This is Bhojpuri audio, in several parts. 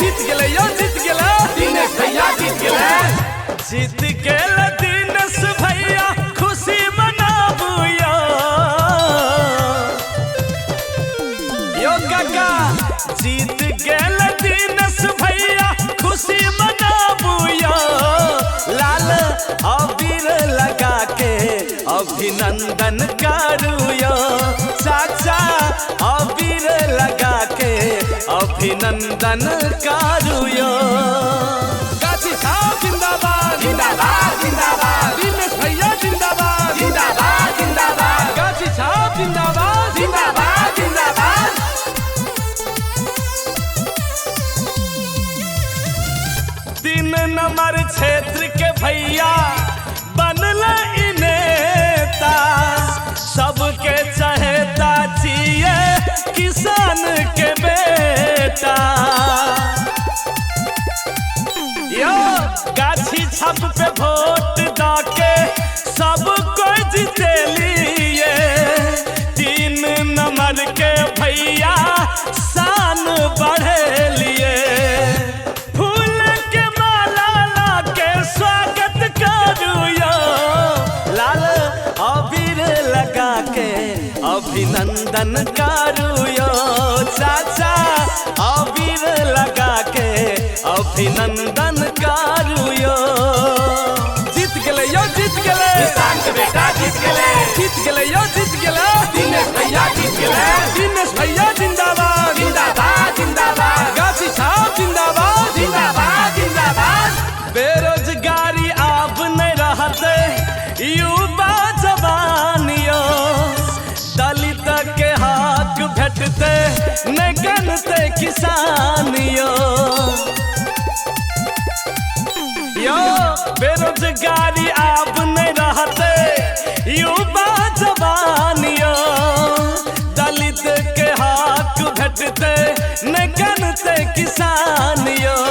जीत गेले यो जीत गेले दिनेश भैया जीत गेले। जीत गेले दिनेश भैया खुशी मनाबू यो काका। जीत गेले दिनेश भैया खुशी मनाबू लाल अबीर लगा के अभिनंदन करू चाचा। अबीर लगा के अभिनंदन करू गाछी साहब जिंदाबाद जिंदाबाद जिंदाबाद। दिनेश भैया जिंदाबाद जिंदाबाद जिंदाबाद। गाछी साहब जिंदाबाद जिंदाबाद जिंदाबाद। तीन नंबर क्षेत्र के भैया बनल नेता। सबके चहेता जिए किसान के बेटा यो। गाछी छप पे वोट डाके सब कोई जीते लिए। तीन नंबर के भैया शान बढ़े लिए। फूल के माला लाके स्वागत करू लाल अबीर लगा के अभिनंदन करू चाचा। अबीर लगा के अभिनंदन करू जीत गेले यो जीत गेले किसान के बेटा जीत गेले। जीत गेले यो जीत गेले दिनेश भैया जीत गेले। दिनेश भैया जिंदाबाद जिंदाबाद जिंदाबाद। गाछी साहब जिंदाबाद जिंदाबाद जिंदाबाद। बेरोजगारी अब नहीं रहते युवा जवानियों। दलित के हक भेटते न गनते किसानियों यो। बेरोजगारी अब नहीं रहते युवा जवानियों। दलित के हक भेटते न गनते किसानियों।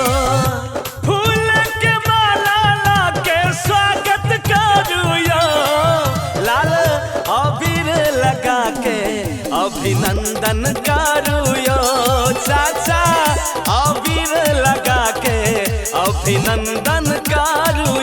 फूल के माला लाके स्वागत करू लाल अबीर लगा के अभिनंदन करू चाचा। अबीर लगा के अभिनंदन करू